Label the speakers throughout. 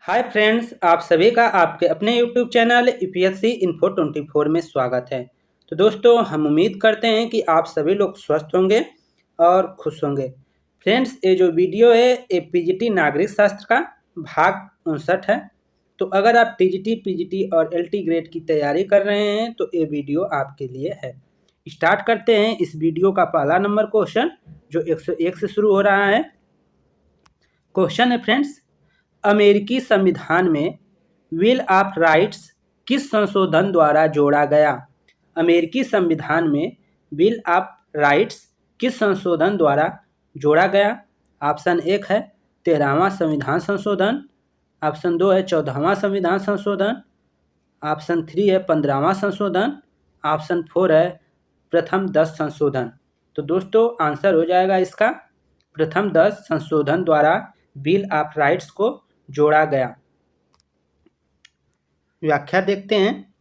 Speaker 1: Hi friends, आप सभी का आपके अपने यूट्यूब चैनल यूपीएससी इन्फो 24 में स्वागत है। तो दोस्तों, हम उम्मीद करते हैं कि आप सभी लोग स्वस्थ होंगे और खुश होंगे। फ्रेंड्स, ये जो वीडियो है ये पीजीटी नागरिक शास्त्र का भाग 59 है। तो अगर आप टीजीटी, पीजीटी और एलटी ग्रेड की तैयारी कर रहे हैं तो ये वीडियो आपके लिए है। स्टार्ट करते हैं इस वीडियो का पहला नंबर क्वेश्चन जो 101 से शुरू हो रहा है। क्वेश्चन है फ्रेंड्स, अमेरिकी संविधान में बिल ऑफ राइट्स किस संशोधन द्वारा जोड़ा गया? अमेरिकी संविधान में बिल ऑफ राइट्स किस संशोधन द्वारा जोड़ा गया? ऑप्शन 1 है 13वां संविधान संशोधन, ऑप्शन 2 है 14वां संविधान संशोधन, ऑप्शन 3 है 15वां संशोधन, ऑप्शन 4 है प्रथम 10 संशोधन। तो दोस्तों, आंसर हो जाएगा इसका प्रथम 10 संशोधन द्वारा बिल ऑफ राइट्स को जोड़ा गया। व्याख्या देखते हैं।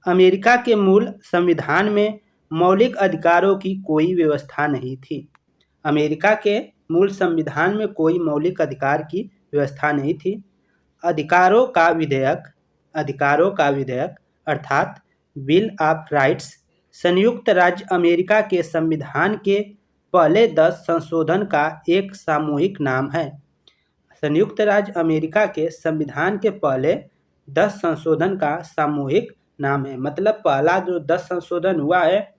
Speaker 1: अमेरिका के मूल संविधान में मौलिक अधिकारों की कोई व्यवस्था नहीं थी। अमेरिका के मूल संविधान में कोई मौलिक अधिकार की व्यवस्था नहीं थी। अधिकारों का विधेयक अर्थात बिल ऑफ राइट्स संयुक्त राज्य अमेरिका के संविधान के पहले 10 संशोधन का एक सामूहिक नाम है। संयुक्त राज्य अमेरिका के संविधान के पहले 10 संशोधन का सामूहिक नाम है। मतलब पहला जो 10 संशोधन हुआ है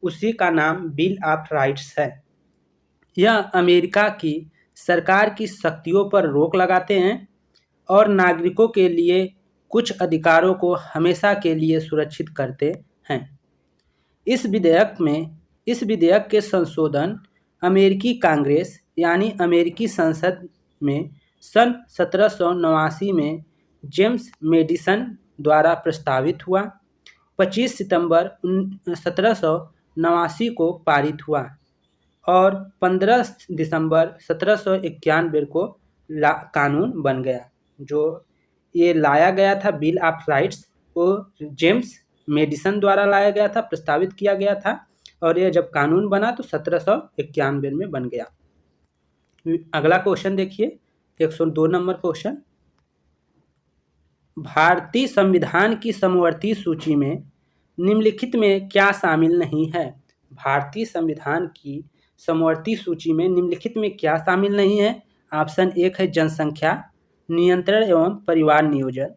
Speaker 1: उसी का नाम बिल ऑफ राइट्स है। यह अमेरिका की सरकार की शक्तियों पर रोक लगाते हैं और नागरिकों के लिए कुछ अधिकारों को हमेशा के लिए सुरक्षित करते हैं। इस विधेयक के संशोधन अमेरिकी कांग्रेस यानी अमेरिकी संसद में सन 1789 में जेम्स मेडिसन द्वारा प्रस्तावित हुआ। 25 सितंबर 1789 को पारित हुआ और 15 दिसंबर 1791 को कानून बन गया। जो ये लाया गया था बिल ऑफ राइट्स वो जेम्स मेडिसन द्वारा लाया गया था, प्रस्तावित किया गया था और यह जब कानून बना तो 1791 में बन गया। अगला क्वेश्चन देखिए, 102 नंबर क्वेश्चन। भारतीय संविधान की समवर्ती सूची में निम्नलिखित में क्या शामिल नहीं है? भारतीय संविधान की समवर्ती सूची में निम्नलिखित में क्या शामिल नहीं है? ऑप्शन 1 है जनसंख्या नियंत्रण एवं परिवार नियोजन,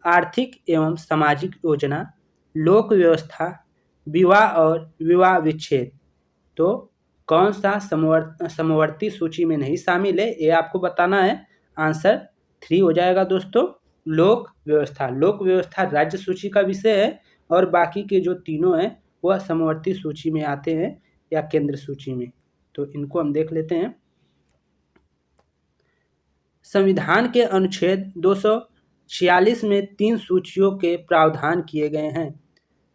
Speaker 1: आर्थिक एवं सामाजिक योजना, लोक व्यवस्था, विवाह और विवाह विच्छेद। तो कौन सा समवर्ती सूची में नहीं शामिल है ये आपको बताना है। आंसर 3 हो जाएगा दोस्तों, लोक व्यवस्था। लोक व्यवस्था राज्य सूची का विषय है और बाकी के जो तीनों हैं वह समवर्ती सूची में आते हैं या केंद्र सूची में। तो इनको हम देख लेते हैं। संविधान के अनुच्छेद 246 में 3 सूचियों के प्रावधान किए गए हैं: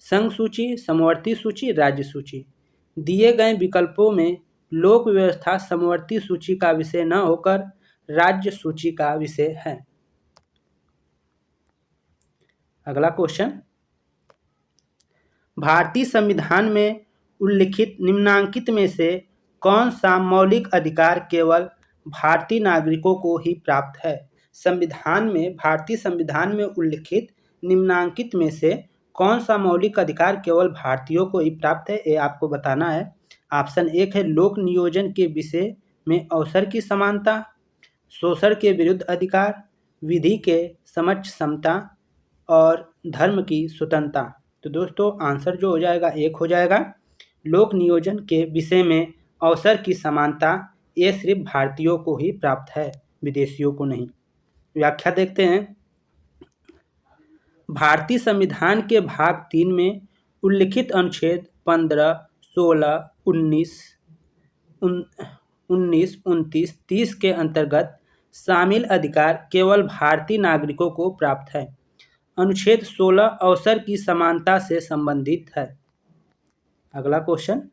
Speaker 1: संघ सूची, समवर्ती सूची, राज्य सूची। दिए गए विकल्पों में लोक व्यवस्था समवर्ती सूची का विषय न होकर राज्य सूची का विषय है। अगला क्वेश्चन, भारतीय संविधान में उल्लिखित निम्नांकित में से कौन सा मौलिक अधिकार केवल भारतीय नागरिकों को ही प्राप्त है? भारतीय संविधान में उल्लिखित निम्नांकित में से कौन सा मौलिक अधिकार केवल भारतीयों को ही प्राप्त है ये आपको बताना है। ऑप्शन 1 है लोक नियोजन के विषय में अवसर की समानता, शोषण के विरुद्ध अधिकार, विधि के समक्ष समता और धर्म की स्वतंत्रता। तो दोस्तों, आंसर जो हो जाएगा 1 हो जाएगा, लोक नियोजन के विषय में अवसर की समानता। ये सिर्फ भारतीयों को ही प्राप्त है, विदेशियों को नहीं। व्याख्या देखते हैं। भारतीय संविधान के भाग 3 में उल्लिखित अनुच्छेद 15, 16, 19, 29, 30 के अंतर्गत शामिल अधिकार केवल भारतीय नागरिकों को प्राप्त है। अनुच्छेद 16 अवसर की समानता से संबंधित है। अगला क्वेश्चन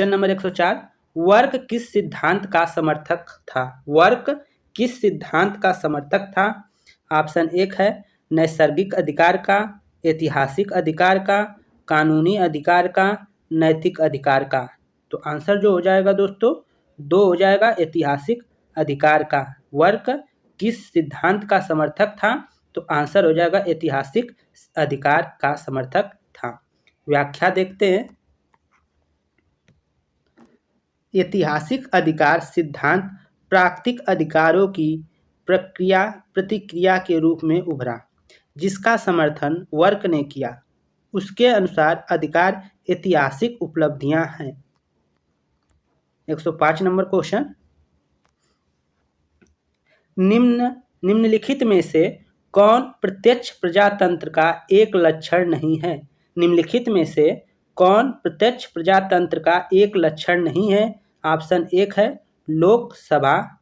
Speaker 1: नंबर 104, वर्क किस सिद्धांत का समर्थक था? वर्क किस सिद्धांत का समर्थक था? ऑप्शन 1 है नैसर्गिक अधिकार का, ऐतिहासिक अधिकार का, कानूनी अधिकार का, नैतिक अधिकार का। तो आंसर जो हो जाएगा दोस्तों 2 हो जाएगा, ऐतिहासिक अधिकार का वर्क किस सिद्धांत का समर्थक था? तो आंसर हो जाएगा ऐतिहासिक अधिकार का समर्थक था। व्याख्या देखते हैं। ऐतिहासिक अधिकार सिद्धांत प्राकृतिक अधिकारों की प्रक्रिया प्रतिक्रिया के रूप में उभरा, जिसका समर्थन वर्क ने किया। उसके अनुसार अधिकार ऐतिहासिक उपलब्धियां हैं। 105 नंबर क्वेश्चन, निम्नलिखित में से कौन प्रत्यक्ष प्रजातंत्र का एक लक्षण नहीं है? निम्नलिखित में से कौन प्रत्यक्ष प्रजातंत्र का एक लक्षण नहीं है? ऑप्शन 1 है लोकसभा,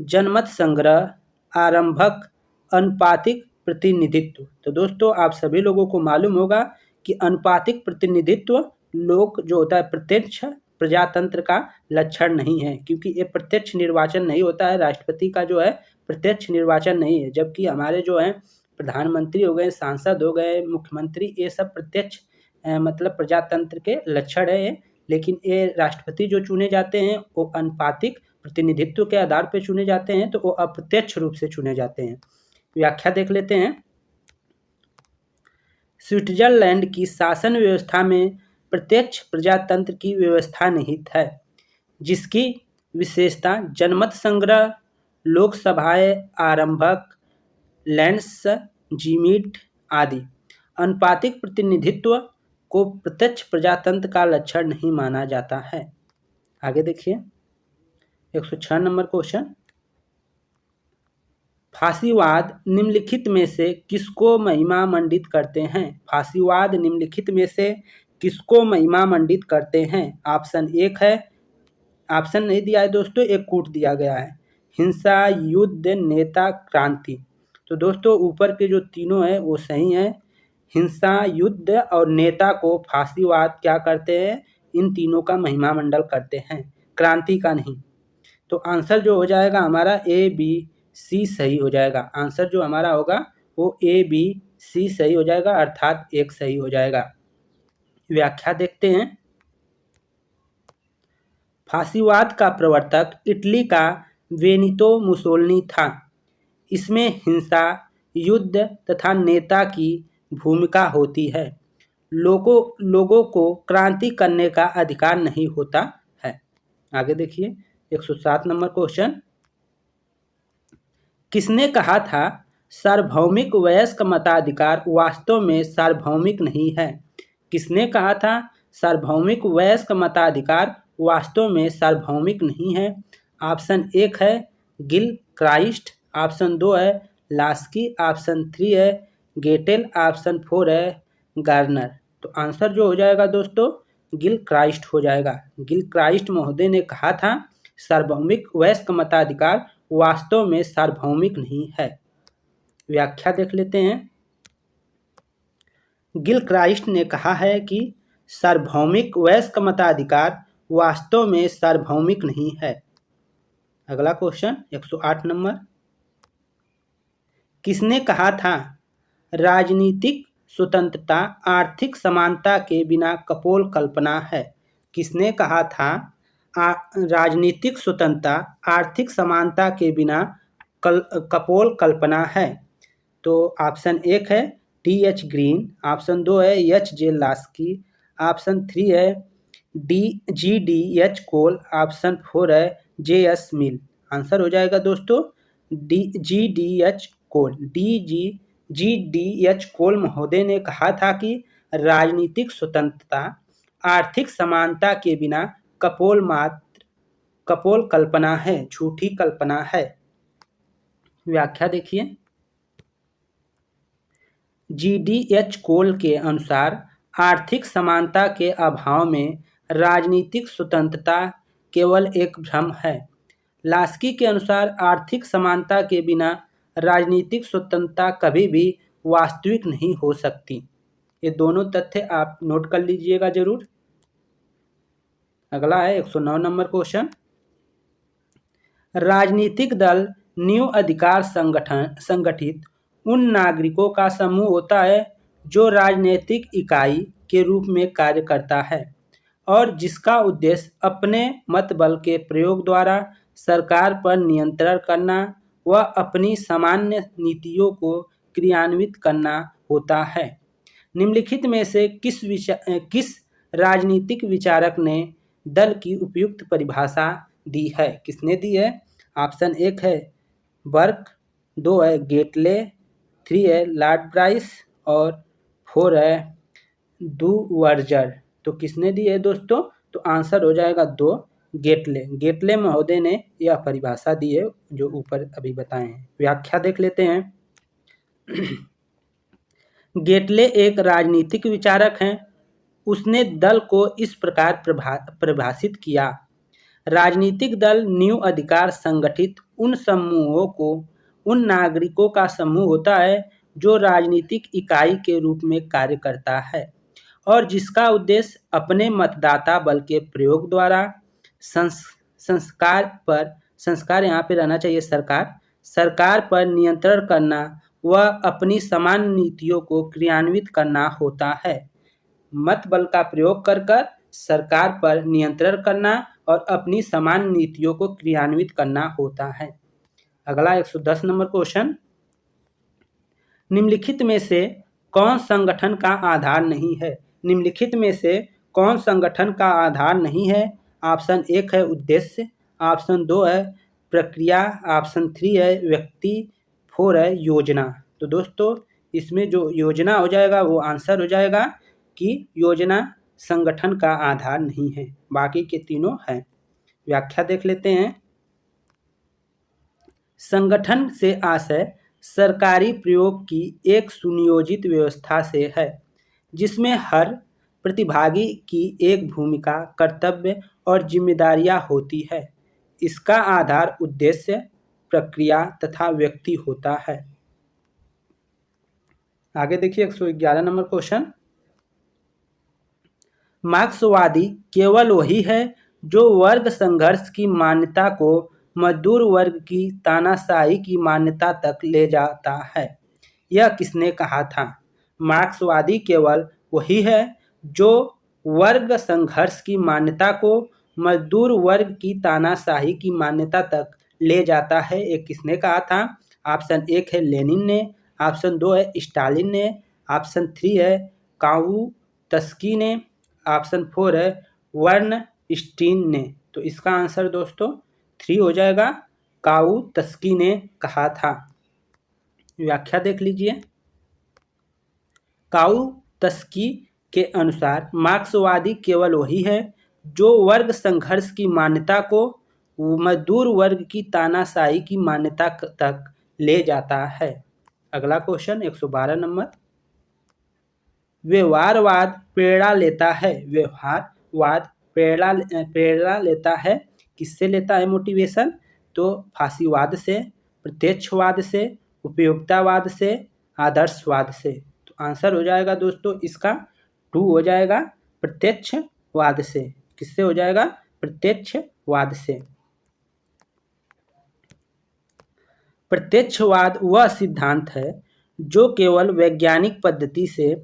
Speaker 1: जनमत संग्रह, आरंभक, अनुपातिक प्रतिनिधित्व। तो दोस्तों आप सभी लोगों को मालूम होगा कि अनुपातिक प्रतिनिधित्व लोक जो होता है प्रत्यक्ष प्रजातंत्र का लक्षण नहीं है, क्योंकि ये प्रत्यक्ष निर्वाचन नहीं होता है। राष्ट्रपति का जो है प्रत्यक्ष निर्वाचन नहीं है, जबकि हमारे जो है प्रधानमंत्री हो गए, सांसद हो गए, मुख्यमंत्री, ये सब प्रत्यक्ष मतलब प्रजातंत्र के लक्षण है। लेकिन ये राष्ट्रपति जो चुने जाते हैं वो अनुपातिक प्रतिनिधित्व के आधार पर चुने जाते हैं, तो वो अप्रत्यक्ष रूप से चुने जाते हैं। व्याख्या देख लेते हैं। स्विट्जरलैंड की शासन व्यवस्था में प्रत्यक्ष प्रजातंत्र की व्यवस्था निहित है, जिसकी विशेषता जनमत संग्रह, लोकसभाएं, आरंभक, लैंड्स जीमीट आदि। अनुपातिक प्रतिनिधित्व को प्रत्यक्ष प्रजातंत्र का लक्षण नहीं माना जाता है। आगे देखिए 106 नंबर क्वेश्चन, फांसीवाद निम्नलिखित में से किसको महिमा मंडित करते हैं? फांसीवाद निम्नलिखित में से किसको महिमा मंडित करते हैं? ऑप्शन 1 है, ऑप्शन नहीं दिया है दोस्तों, एक कूट दिया गया है, हिंसा, युद्ध, नेता, क्रांति। तो दोस्तों ऊपर के जो तीनों हैं वो सही हैं। हिंसा, युद्ध और नेता को फांसीवाद क्या करते हैं? इन तीनों का महिमा मंडल करते हैं, क्रांति का नहीं। तो आंसर जो हो जाएगा हमारा ए बी सी सही हो जाएगा। आंसर जो हमारा होगा वो ए बी सी सही हो जाएगा, अर्थात एक सही हो जाएगा। व्याख्या देखते हैं। फांसीवाद का प्रवर्तक इटली का बेनितो मुसोलिनी था। इसमें हिंसा, युद्ध तथा नेता की भूमिका होती है। लोगों को क्रांति करने का अधिकार नहीं होता है। आगे देखिए 107 नंबर क्वेश्चन, किसने कहा था सार्वभौमिक वयस्क मताधिकार वास्तव में सार्वभौमिक नहीं है? किसने कहा था सार्वभौमिक वयस्क मताधिकार वास्तव में सार्वभौमिक नहीं है? ऑप्शन 1 है गिल क्राइस्ट, ऑप्शन 2 है लास्की, ऑप्शन 3 है गेटेल, ऑप्शन 4 है गार्नर। तो आंसर जो हो जाएगा दोस्तों गिल क्राइस्ट हो जाएगा। गिल क्राइस्ट महोदय ने कहा था सार्वभौमिक वयस्क मताधिकार वास्तव में सार्वभौमिक नहीं है। व्याख्या देख लेते हैं। गिल क्राइस्ट ने कहा है कि सार्वभौमिक वयस्क मताधिकार वास्तव में सार्वभौमिक नहीं है। अगला क्वेश्चन 108 नंबर, किसने कहा था राजनीतिक स्वतंत्रता आर्थिक समानता के बिना कपोल कल्पना है? किसने कहा था राजनीतिक स्वतंत्रता आर्थिक समानता के बिना कपोल कल्पना है? तो ऑप्शन 1 है टी.एच. ग्रीन, ऑप्शन 2 है एच.जे. लास्की, ऑप्शन 3 है जी.डी.एच. कोल, ऑप्शन 4 है जे.एस. मिल। आंसर हो जाएगा दोस्तों जी.डी.एच. कोल। जी.डी.एच. कोल महोदय ने कहा था कि राजनीतिक स्वतंत्रता आर्थिक समानता के बिना कपोल कल्पना है, झूठी कल्पना है। व्याख्या देखिए। जी.डी.एच. कोल के अनुसार आर्थिक समानता के अभाव में राजनीतिक स्वतंत्रता केवल एक भ्रम है। लास्की के अनुसार आर्थिक समानता के बिना राजनीतिक स्वतंत्रता कभी भी वास्तविक नहीं हो सकती। ये दोनों तथ्य आप नोट कर लीजिएगा जरूर। अगला है 109 नंबर क्वेश्चन, राजनीतिक दल न्यू अधिकार संगठित उन नागरिकों का समूह होता है जो राजनीतिक इकाई के रूप में कार्य करता है और जिसका उद्देश्य अपने मत बल के प्रयोग द्वारा सरकार पर नियंत्रण करना व अपनी सामान्य नीतियों को क्रियान्वित करना होता है। निम्नलिखित में से किस राजनीतिक विचारक ने दल की उपयुक्त परिभाषा दी है? किसने दी है? ऑप्शन 1 है बर्क, 2 है गेटले, 3 है लॉर्ड ब्राइस और 4 है डुवर्जर। तो किसने दी है दोस्तों? तो आंसर हो जाएगा 2 गेटले। गेटले महोदय ने यह परिभाषा दी है जो ऊपर अभी बताए हैं। व्याख्या देख लेते हैं। गेटले एक राजनीतिक विचारक हैं। उसने दल को इस प्रकार परिभाषित किया। राजनीतिक दल न्यू अधिकार संगठित उन नागरिकों का समूह होता है जो राजनीतिक इकाई के रूप में कार्य करता है और जिसका उद्देश्य अपने मतदाता बल के प्रयोग द्वारा संस्कार यहाँ पे रहना चाहिए सरकार पर नियंत्रण करना व अपनी समान नीतियों को क्रियान्वित करना होता है। मत बल का प्रयोग कर सरकार पर नियंत्रण करना और अपनी समान नीतियों को क्रियान्वित करना होता है। अगला 110 नंबर क्वेश्चन, निम्नलिखित में से कौन संगठन का आधार नहीं है? निम्नलिखित में से कौन संगठन का आधार नहीं है? ऑप्शन 1 है उद्देश्य, ऑप्शन 2 है प्रक्रिया, ऑप्शन 3 है व्यक्ति, 4 है योजना। तो दोस्तों इसमें जो योजना हो जाएगा वो आंसर हो जाएगा कि योजना संगठन का आधार नहीं है, बाकी के तीनों हैं। व्याख्या देख लेते हैं। संगठन से आशय सरकारी प्रयोग की एक सुनियोजित व्यवस्था से है जिसमें हर प्रतिभागी की एक भूमिका, कर्तव्य और जिम्मेदारियां होती है। इसका आधार उद्देश्य, प्रक्रिया तथा व्यक्ति होता है। आगे देखिए 111 नंबर क्वेश्चन, मार्क्सवादी केवल वही है जो वर्ग संघर्ष की मान्यता को मजदूर वर्ग की तानाशाही की मान्यता तक ले जाता है। यह किसने कहा था? मार्क्सवादी केवल वही है जो वर्ग संघर्ष की मान्यता को मजदूर वर्ग की तानाशाही की मान्यता तक ले जाता है। ये किसने कहा था? ऑप्शन 1 है लेनिन ने, ऑप्शन 2 है स्टालिन ने, ऑप्शन 3 है काउतस्की ने, ऑप्शन 4 है वर्नस्टीन ने। तो इसका आंसर दोस्तों 3 हो जाएगा, काउतस्की ने कहा था। व्याख्या देख लीजिए। काउतस्की के अनुसार मार्क्सवादी केवल वही है जो वर्ग संघर्ष की मान्यता को मजदूर वर्ग की तानाशाही की मान्यता तक ले जाता है। अगला क्वेश्चन 112 नंबर, व्यवहारवाद प्रेरणा लेता है। व्यवहारवाद प्रेरणा लेता है, किससे लेता है मोटिवेशन? तो फांसीवाद से, प्रत्यक्षवाद से, उपयोगितावाद से, आदर्शवाद से। तो आंसर हो जाएगा दोस्तों इसका 2 हो जाएगा, प्रत्यक्षवाद से। किससे हो जाएगा? प्रत्यक्षवाद से। प्रत्यक्षवाद वह सिद्धांत है जो केवल वैज्ञानिक पद्धति से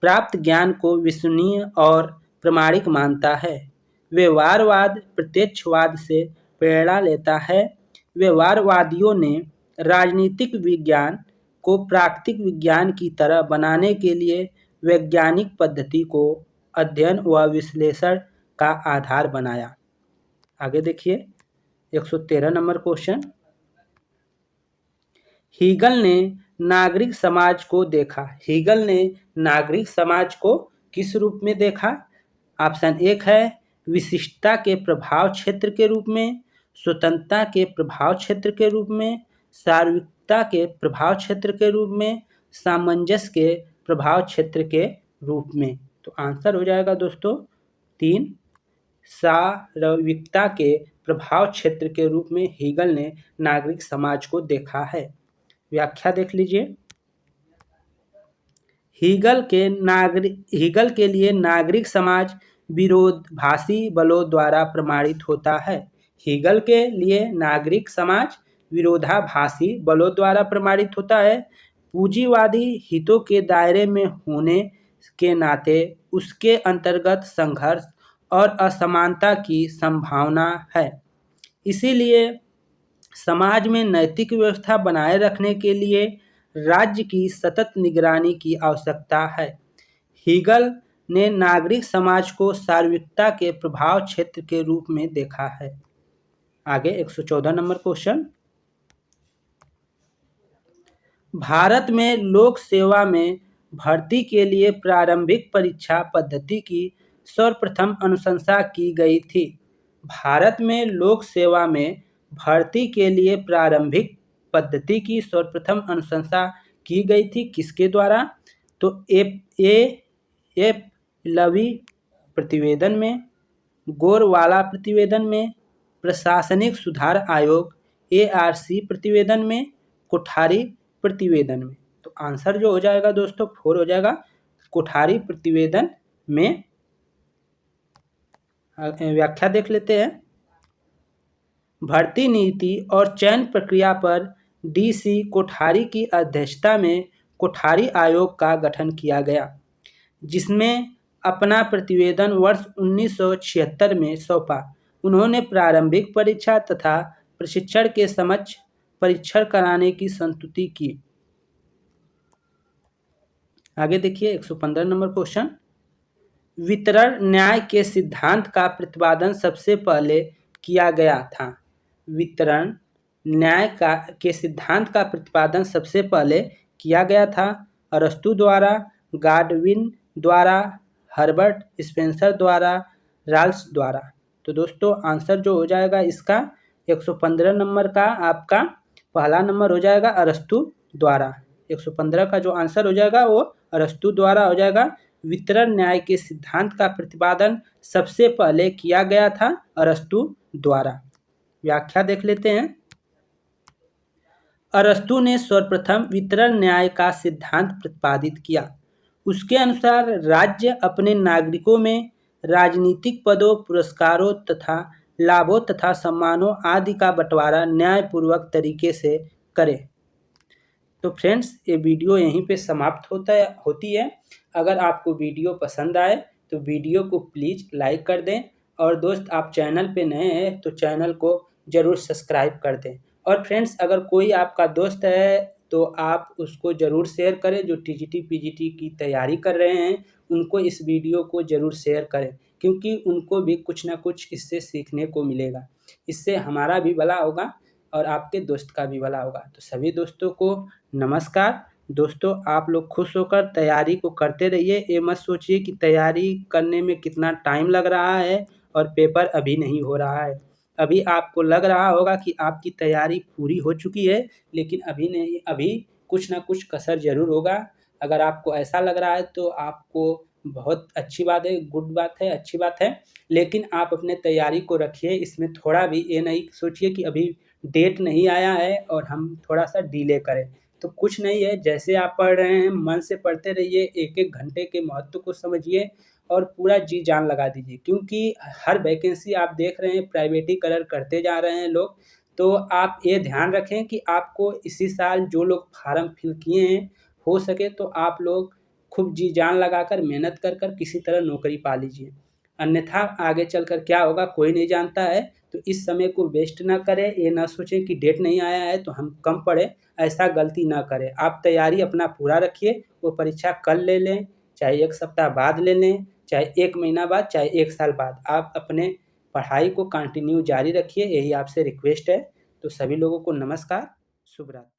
Speaker 1: प्राप्त ज्ञान को विश्वसनीय और प्रामाणिक मानता है। व्यवहारवाद प्रत्यक्षवाद से प्रेरणा लेता है। व्यवहारवादियों ने राजनीतिक विज्ञान को प्राकृतिक विज्ञान की तरह बनाने के लिए वैज्ञानिक पद्धति को अध्ययन व विश्लेषण का आधार बनाया। आगे देखिए 113 नंबर क्वेश्चन, हीगल ने नागरिक समाज को देखा। हीगल ने नागरिक समाज को किस रूप में देखा? ऑप्शन 1 है विशिष्टता के प्रभाव क्षेत्र के रूप में, स्वतंत्रता के प्रभाव क्षेत्र के रूप में, सार्वत्रिकता के प्रभाव क्षेत्र के रूप में, सामंजस्य के प्रभाव क्षेत्र के रूप में। तो आंसर हो जाएगा दोस्तों 3, सार्वत्रिकता के प्रभाव क्षेत्र के रूप में हीगल ने नागरिक समाज को देखा है। व्याख्या देख लीजिए। हीगल के लिए नागरिक समाज विरोधाभासी बलों द्वारा प्रमाणित होता है। हीगल के लिए नागरिक समाज विरोधाभासी बलों द्वारा प्रमाणित होता है। पूंजीवादी हितों के दायरे में होने के नाते उसके अंतर्गत संघर्ष और असमानता की संभावना है। इसीलिए समाज में नैतिक व्यवस्था बनाए रखने के लिए राज्य की सतत निगरानी की आवश्यकता है। हीगल ने नागरिक समाज को सार्वत्रिकता के प्रभाव क्षेत्र के रूप में देखा है। आगे 114 नंबर क्वेश्चन। भारत में लोक सेवा में भर्ती के लिए प्रारंभिक परीक्षा पद्धति की सर्वप्रथम अनुशंसा की गई थी। भारत में लोक सेवा में भर्ती के लिए प्रारंभिक पद्धति की सर्वप्रथम अनुशंसा की गई थी किसके द्वारा? तो एफ लवी प्रतिवेदन में, गोरवाला प्रतिवेदन में, प्रशासनिक सुधार आयोग ARC प्रतिवेदन में, कोठारी प्रतिवेदन में। तो आंसर जो हो जाएगा दोस्तों 4 हो जाएगा, कोठारी प्रतिवेदन में। व्याख्या देख लेते हैं। भर्ती नीति और चयन प्रक्रिया पर DC कोठारी की अध्यक्षता में कोठारी आयोग का गठन किया गया, जिसमें अपना प्रतिवेदन वर्ष 1976 में सौंपा। उन्होंने प्रारंभिक परीक्षा तथा प्रशिक्षण के समक्ष परीक्षण कराने की संस्तुति की। आगे देखिए 115 नंबर क्वेश्चन। वितरण न्याय के सिद्धांत का प्रतिपादन सबसे पहले किया गया था। वितरण न्याय के सिद्धांत का प्रतिपादन सबसे पहले किया गया था अरस्तु द्वारा, गाडविन द्वारा, हर्बर्ट स्पेंसर द्वारा, राल्स द्वारा। तो दोस्तों आंसर जो हो जाएगा इसका 115 नंबर का आपका पहला नंबर हो जाएगा अरस्तु द्वारा। 115 का जो आंसर हो जाएगा वो अरस्तु द्वारा हो जाएगा। वितरण न्याय के सिद्धांत का प्रतिपादन सबसे पहले किया गया था अरस्तु द्वारा। व्याख्या देख लेते हैं। अरस्तु ने सर्वप्रथम वितरण न्याय का सिद्धांत प्रतिपादित किया। उसके अनुसार राज्य अपने नागरिकों में राजनीतिक पदों, पुरस्कारों तथा लाभों तथा सम्मानों आदि का बंटवारा न्यायपूर्वक तरीके से करे। तो फ्रेंड्स ये वीडियो यहीं पे समाप्त होती है। अगर आपको वीडियो पसंद आए तो वीडियो को प्लीज़ लाइक कर दें, और दोस्त आप चैनल पे नए हैं तो चैनल को ज़रूर सब्सक्राइब कर दें। और फ्रेंड्स अगर कोई आपका दोस्त है तो आप उसको ज़रूर शेयर करें, जो TGT PGT की तैयारी कर रहे हैं उनको इस वीडियो को ज़रूर शेयर करें, क्योंकि उनको भी कुछ ना कुछ इससे सीखने को मिलेगा। इससे हमारा भी भला होगा और आपके दोस्त का भी भला होगा। तो सभी दोस्तों को नमस्कार। दोस्तों आप लोग खुश होकर तैयारी को करते रहिए। ये मत सोचिए कि तैयारी करने में कितना टाइम लग रहा है और पेपर अभी नहीं हो रहा है। अभी आपको लग रहा होगा कि आपकी तैयारी पूरी हो चुकी है, लेकिन अभी नहीं, अभी कुछ ना कुछ कसर ज़रूर होगा। अगर आपको ऐसा लग रहा है तो आपको बहुत अच्छी बात है, गुड बात है, अच्छी बात है, लेकिन आप अपने तैयारी को रखिए। इसमें थोड़ा भी ये नहीं सोचिए कि अभी डेट नहीं आया है और हम थोड़ा सा डिले करें। तो कुछ नहीं है, जैसे आप पढ़ रहे हैं मन से पढ़ते रहिए, एक-एक घंटे के महत्व को समझिए और पूरा जी जान लगा दीजिए, क्योंकि हर वैकेंसी आप देख रहे हैं प्राइवेटीकरण करते जा रहे हैं लोग। तो आप ये ध्यान रखें कि आपको इसी साल जो लोग फार्म फिल किए हैं, हो सके तो आप लोग खूब जी जान लगाकर मेहनत कर कर किसी तरह नौकरी पा लीजिए, अन्यथा आगे चलकर क्या होगा कोई नहीं जानता है। तो इस समय को वेस्ट ना करें, ये ना सोचें कि डेट नहीं आया है तो हम कम पढ़ें, ऐसा गलती ना करें। आप तैयारी अपना पूरा रखिए, वो परीक्षा कल ले लें, चाहे 1 सप्ताह बाद ले लें, चाहे 1 महीना बाद, चाहे 1 साल बाद, आप अपने पढ़ाई को कंटिन्यू जारी रखिए, यही आपसे रिक्वेस्ट है। तो सभी लोगों को नमस्कार, शुभ रात्रि।